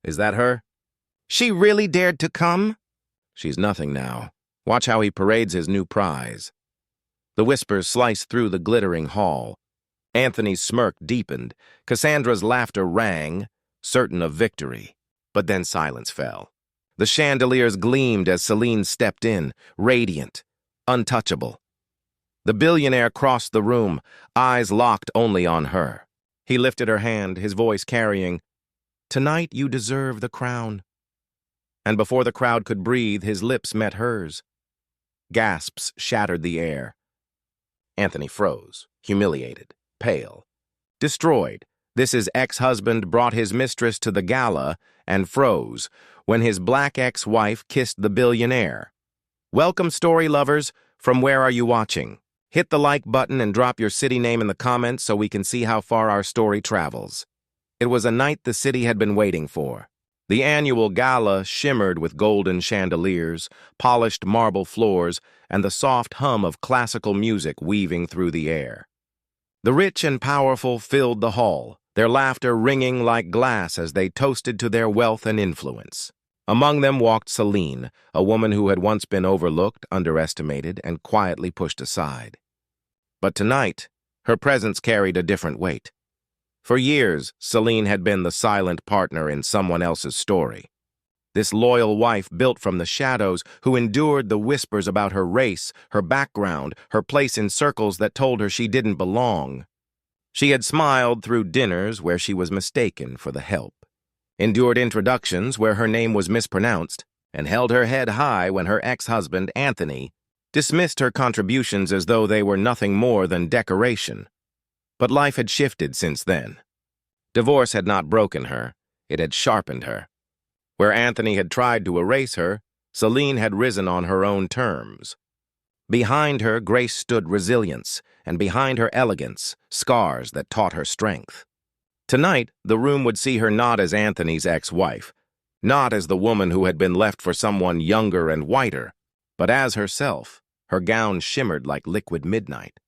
Is that her? She really dared to come? She's nothing now. Watch how he parades his new prize. The whispers sliced through the glittering hall. Anthony's smirk deepened. Cassandra's laughter rang, certain of victory. But then silence fell. The chandeliers gleamed as Celine stepped in, radiant, untouchable. The billionaire crossed the room, eyes locked only on her. He lifted her hand, his voice carrying, "Tonight you deserve the crown." And before the crowd could breathe, his lips met hers. Gasps shattered the air. Anthony froze, humiliated, pale. Destroyed, his ex-husband brought his mistress to the gala and froze when his black ex-wife kissed the billionaire. Welcome, story lovers. From where are you watching? Hit the like button and drop your city name in the comments so we can see how far our story travels. It was a night the city had been waiting for. The annual gala shimmered with golden chandeliers, polished marble floors, and the soft hum of classical music weaving through the air. The rich and powerful filled the hall, their laughter ringing like glass as they toasted to their wealth and influence. Among them walked Celine, a woman who had once been overlooked, underestimated, and quietly pushed aside. But tonight, her presence carried a different weight. For years, Celine had been the silent partner in someone else's story. This loyal wife built from the shadows who endured the whispers about her race, her background, her place in circles that told her she didn't belong. She had smiled through dinners where she was mistaken for the help, endured introductions where her name was mispronounced, and held her head high when her ex-husband, Anthony, dismissed her contributions as though they were nothing more than decoration. But life had shifted since then. Divorce had not broken her, it had sharpened her. Where Anthony had tried to erase her, Celine had risen on her own terms. Behind her, grace stood resilience, and behind her elegance, scars that taught her strength. Tonight, the room would see her not as Anthony's ex-wife, not as the woman who had been left for someone younger and whiter, but as herself. Her gown shimmered like liquid midnight,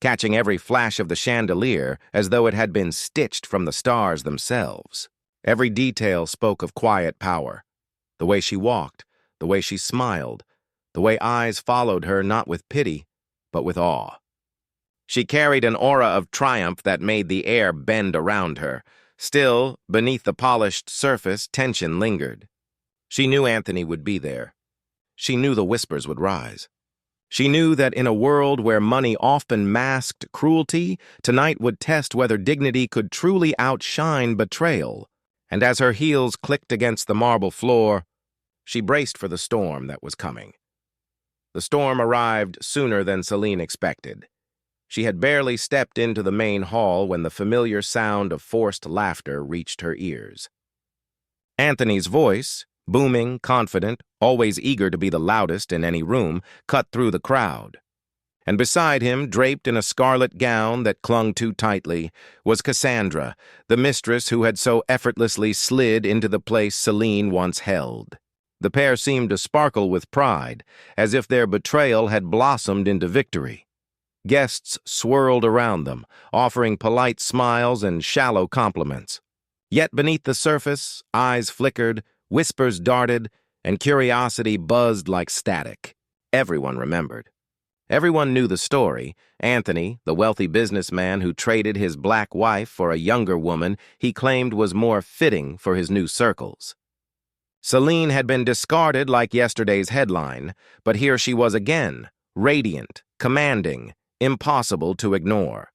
catching every flash of the chandelier as though it had been stitched from the stars themselves. Every detail spoke of quiet power. The way she walked, the way she smiled, the way eyes followed her not with pity, but with awe. She carried an aura of triumph that made the air bend around her. Still, beneath the polished surface, tension lingered. She knew Anthony would be there. She knew the whispers would rise. She knew that in a world where money often masked cruelty, tonight would test whether dignity could truly outshine betrayal. And as her heels clicked against the marble floor, she braced for the storm that was coming. The storm arrived sooner than Celine expected. She had barely stepped into the main hall when the familiar sound of forced laughter reached her ears. Anthony's voice, booming, confident, always eager to be the loudest in any room, cut through the crowd. And beside him, draped in a scarlet gown that clung too tightly, was Cassandra, the mistress who had so effortlessly slid into the place Celine once held. The pair seemed to sparkle with pride, as if their betrayal had blossomed into victory. Guests swirled around them, offering polite smiles and shallow compliments. Yet beneath the surface, eyes flickered, whispers darted, and curiosity buzzed like static. Everyone remembered. Everyone knew the story. Anthony, the wealthy businessman who traded his black wife for a younger woman he claimed was more fitting for his new circles. Celine had been discarded like yesterday's headline, but here she was again, radiant, commanding, impossible to ignore.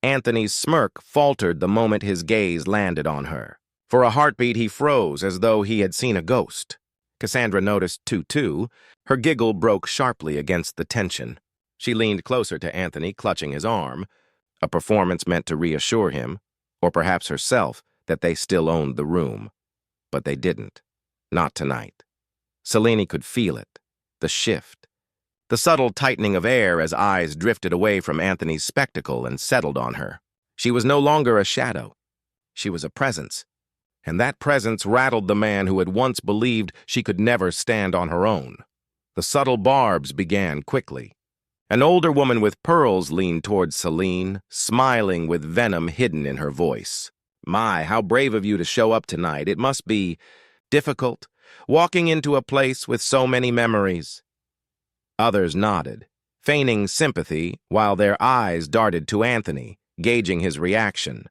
Anthony's smirk faltered the moment his gaze landed on her. For a heartbeat he froze as though he had seen a ghost. Cassandra noticed too. Her giggle broke sharply against the tension. She leaned closer to Anthony, clutching his arm, a performance meant to reassure him, or perhaps herself, that they still owned the room. But they didn't. Not tonight. Celine could feel it, the shift, the subtle tightening of air as eyes drifted away from Anthony's spectacle and settled on her. She was no longer a shadow. She was a presence. And that presence rattled the man who had once believed she could never stand on her own. The subtle barbs began quickly. An older woman with pearls leaned towards Celine, smiling with venom hidden in her voice. My, how brave of you to show up tonight. It must be difficult, walking into a place with so many memories. Others nodded, feigning sympathy while their eyes darted to Anthony, gauging his reaction.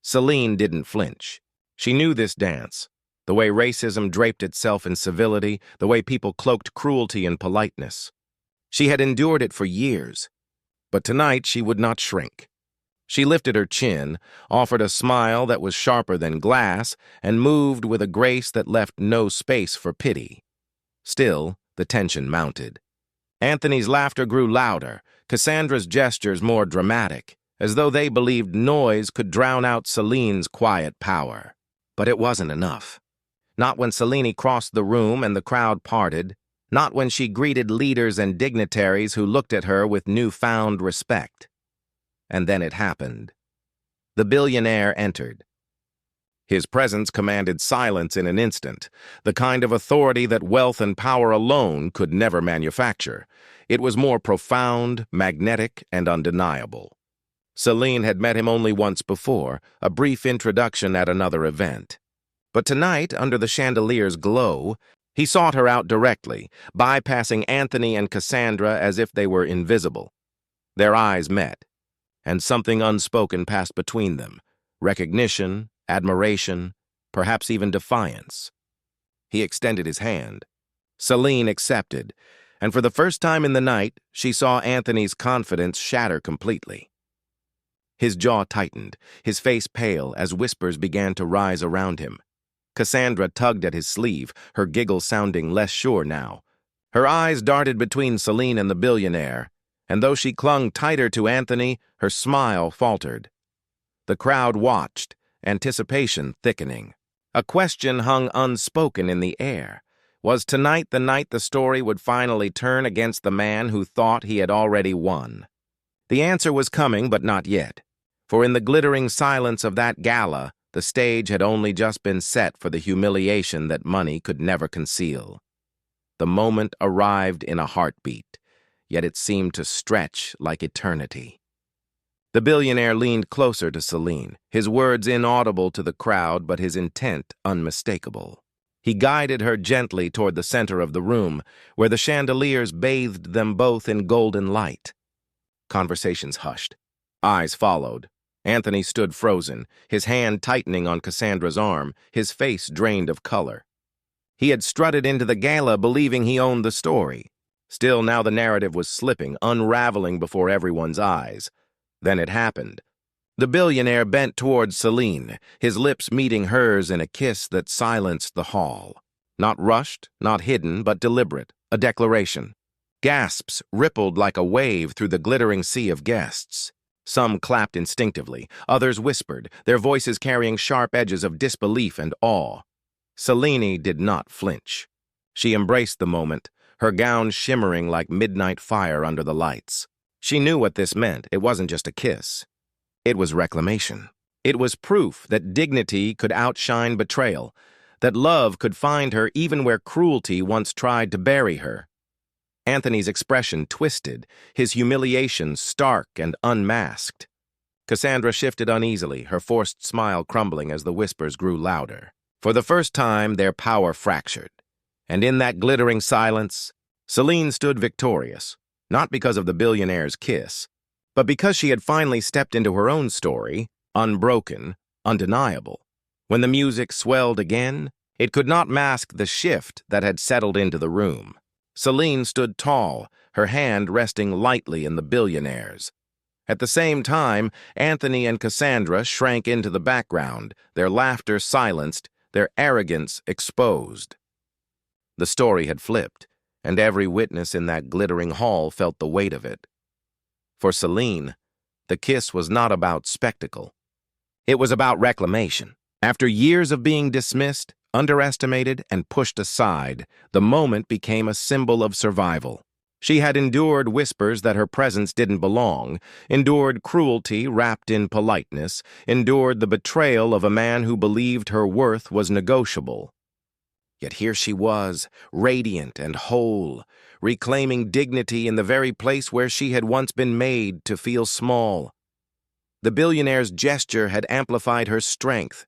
Celine didn't flinch. She knew this dance, the way racism draped itself in civility, the way people cloaked cruelty in politeness. She had endured it for years, but tonight she would not shrink. She lifted her chin, offered a smile that was sharper than glass, and moved with a grace that left no space for pity. Still, the tension mounted. Anthony's laughter grew louder, Cassandra's gestures more dramatic, as though they believed noise could drown out Celine's quiet power. But it wasn't enough. Not when Celine crossed the room and the crowd parted, not when she greeted leaders and dignitaries who looked at her with newfound respect. And then it happened. The billionaire entered. His presence commanded silence in an instant, the kind of authority that wealth and power alone could never manufacture. It was more profound, magnetic, and undeniable. Celine had met him only once before, a brief introduction at another event. But tonight, under the chandelier's glow, he sought her out directly, bypassing Anthony and Cassandra as if they were invisible. Their eyes met, and something unspoken passed between them, recognition, admiration, perhaps even defiance. He extended his hand. Celine accepted, and for the first time in the night, she saw Anthony's confidence shatter completely. His jaw tightened, his face pale as whispers began to rise around him. Cassandra tugged at his sleeve, her giggle sounding less sure now. Her eyes darted between Celine and the billionaire, and though she clung tighter to Anthony, her smile faltered. The crowd watched, anticipation thickening. A question hung unspoken in the air. Was tonight the night the story would finally turn against the man who thought he had already won? The answer was coming, but not yet. For in the glittering silence of that gala, the stage had only just been set for the humiliation that money could never conceal. The moment arrived in a heartbeat, yet it seemed to stretch like eternity. The billionaire leaned closer to Celine, his words inaudible to the crowd but his intent unmistakable. He guided her gently toward the center of the room, where the chandeliers bathed them both in golden light. Conversations hushed. Eyes followed. Anthony stood frozen, his hand tightening on Cassandra's arm, his face drained of color. He had strutted into the gala believing he owned the story. Still, now the narrative was slipping, unraveling before everyone's eyes. Then it happened. The billionaire bent towards Celine, his lips meeting hers in a kiss that silenced the hall. Not rushed, not hidden, but deliberate, a declaration. Gasps rippled like a wave through the glittering sea of guests. Some clapped instinctively, others whispered, their voices carrying sharp edges of disbelief and awe. Celine did not flinch. She embraced the moment, her gown shimmering like midnight fire under the lights. She knew what this meant. It wasn't just a kiss. It was reclamation. It was proof that dignity could outshine betrayal, that love could find her even where cruelty once tried to bury her. Anthony's expression twisted, his humiliation stark and unmasked. Cassandra shifted uneasily, her forced smile crumbling as the whispers grew louder. For the first time, their power fractured. And in that glittering silence, Celine stood victorious, not because of the billionaire's kiss, but because she had finally stepped into her own story, unbroken, undeniable. When the music swelled again, it could not mask the shift that had settled into the room. Celine stood tall, her hand resting lightly in the billionaire's. At the same time, Anthony and Cassandra shrank into the background, their laughter silenced, their arrogance exposed. The story had flipped, and every witness in that glittering hall felt the weight of it. For Celine, the kiss was not about spectacle. It was about reclamation. After years of being dismissed, underestimated, and pushed aside, the moment became a symbol of survival. She had endured whispers that her presence didn't belong, endured cruelty wrapped in politeness, endured the betrayal of a man who believed her worth was negotiable. Yet here she was, radiant and whole, reclaiming dignity in the very place where she had once been made to feel small. The billionaire's gesture had amplified her strength,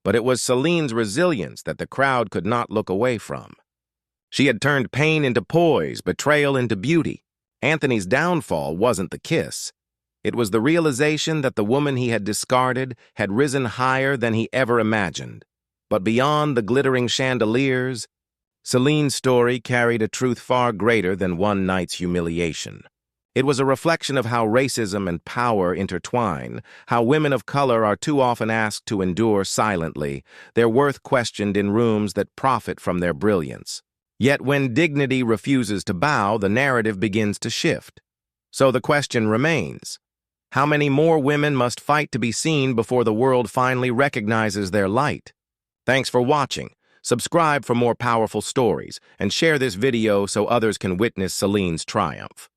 but it was Celine's resilience that the crowd could not look away from. She had turned pain into poise, betrayal into beauty. Anthony's downfall wasn't the kiss. It was the realization that the woman he had discarded had risen higher than he ever imagined. But beyond the glittering chandeliers, Celine's story carried a truth far greater than one night's humiliation. It was a reflection of how racism and power intertwine, how women of color are too often asked to endure silently, their worth questioned in rooms that profit from their brilliance. Yet when dignity refuses to bow, the narrative begins to shift. So the question remains, how many more women must fight to be seen before the world finally recognizes their light? Thanks for watching. Subscribe for more powerful stories, and share this video so others can witness Celine's triumph.